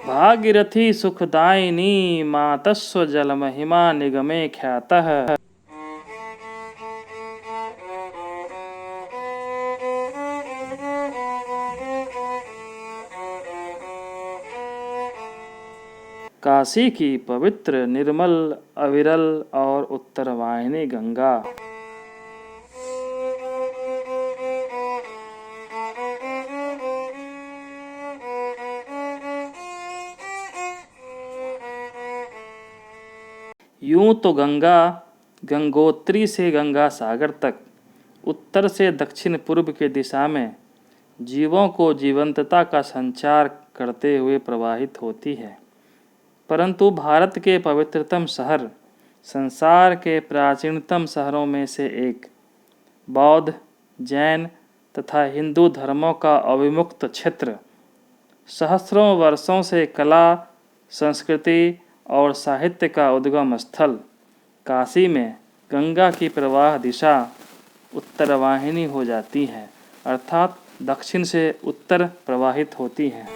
भागीरथी सुखदायिनी मातस्व जल महिमा निगमे ख्यातः। काशी की पवित्र निर्मल अविरल और उत्तरवाहिनी गंगा यूं तो गंगा गंगोत्री से गंगा सागर तक उत्तर से दक्षिण पूर्व की दिशा में जीवों को जीवंतता का संचार करते हुए प्रवाहित होती है, परंतु भारत के पवित्रतम शहर, संसार के प्राचीनतम शहरों में से एक, बौद्ध, जैन तथा हिंदू धर्मों का अविमुक्त क्षेत्र, सहस्रों वर्षों से कला, संस्कृति और साहित्य का उद्गम स्थल, काशी में गंगा की प्रवाह दिशा उत्तरवाहिनी हो जाती है, अर्थात दक्षिण से उत्तर प्रवाहित होती है।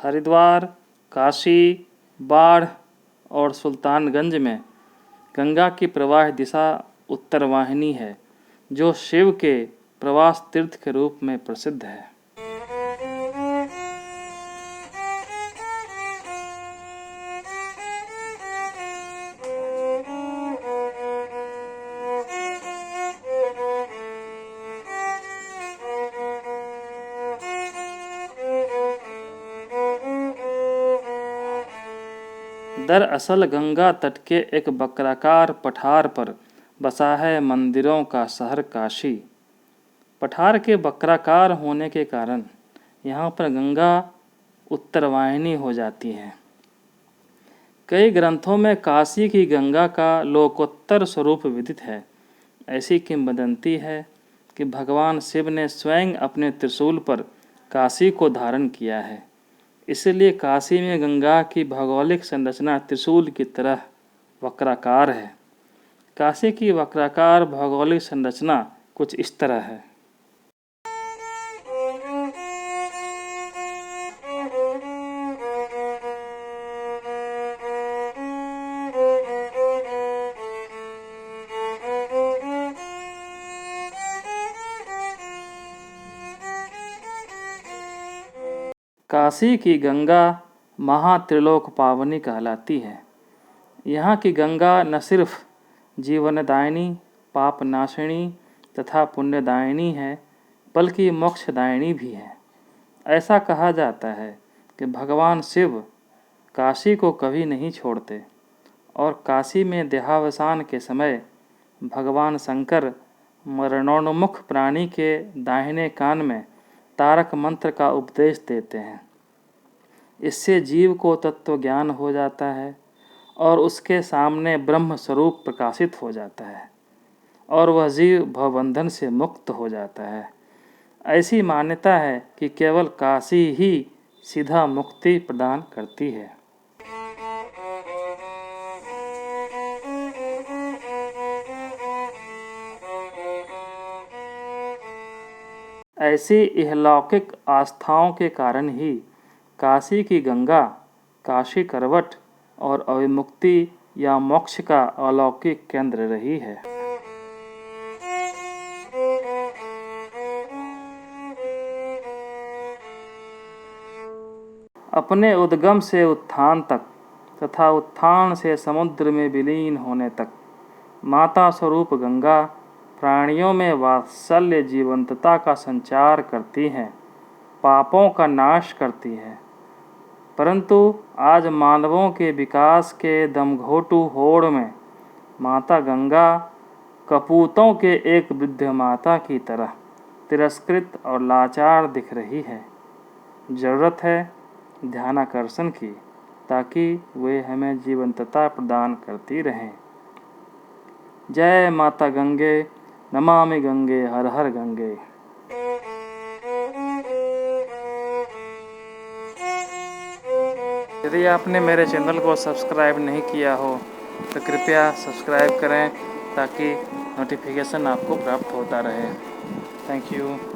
हरिद्वार, काशी, बाढ़ और सुल्तानगंज में गंगा की प्रवाह दिशा उत्तरवाहिनी है, जो शिव के प्रवास तीर्थ के रूप में प्रसिद्ध है। दरअसल गंगा तट के एक वक्राकार पठार पर बसा है मंदिरों का शहर काशी। पठार के वक्राकार होने के कारण यहाँ पर गंगा उत्तरवाहिनी हो जाती है। कई ग्रंथों में काशी की गंगा का लोकोत्तर स्वरूप विदित है। ऐसी किंवदंती है कि भगवान शिव ने स्वयं अपने त्रिशूल पर काशी को धारण किया है, इसलिए काशी में गंगा की भौगोलिक संरचना त्रिशूल की तरह वक्राकार है। काशी की वक्राकार भौगोलिक संरचना कुछ इस तरह है। काशी की गंगा महात्रिलोक पावनी कहलाती है। यहाँ की गंगा न सिर्फ जीवनदायिनी, पापनाशिनी तथा पुण्यदायिनी है, बल्कि मोक्षदायिनी भी है। ऐसा कहा जाता है कि भगवान शिव काशी को कभी नहीं छोड़ते और काशी में देहावसान के समय भगवान शंकर मरणोन्मुख प्राणी के दाहिने कान में तारक मंत्र का उपदेश देते हैं। इससे जीव को तत्व ज्ञान हो जाता है और उसके सामने ब्रह्म स्वरूप प्रकाशित हो जाता है और वह जीव भवबंधन से मुक्त हो जाता है। ऐसी मान्यता है कि केवल काशी ही सीधा मुक्ति प्रदान करती है। ऐसी इहलौकिक आस्थाओं के कारण ही काशी की गंगा काशी करवट और अविमुक्ति या मोक्ष का अलौकिक केंद्र रही है। अपने उद्गम से उत्थान तक तथा उत्थान से समुद्र में विलीन होने तक माता स्वरूप गंगा प्राणियों में वात्सल्य जीवंतता का संचार करती हैं, पापों का नाश करती है। परंतु आज मानवों के विकास के दमघोटू होड़ में माता गंगा कपूतों के एक वृद्ध माता की तरह तिरस्कृत और लाचार दिख रही है। ज़रूरत है ध्यानाकर्षण की, ताकि वे हमें जीवंतता प्रदान करती रहें। जय माता गंगे, नमामि गंगे, हर हर गंगे। यदि आपने मेरे चैनल को सब्सक्राइब नहीं किया हो तो कृपया सब्सक्राइब करें ताकि नोटिफिकेशन आपको प्राप्त होता रहे। Thank you.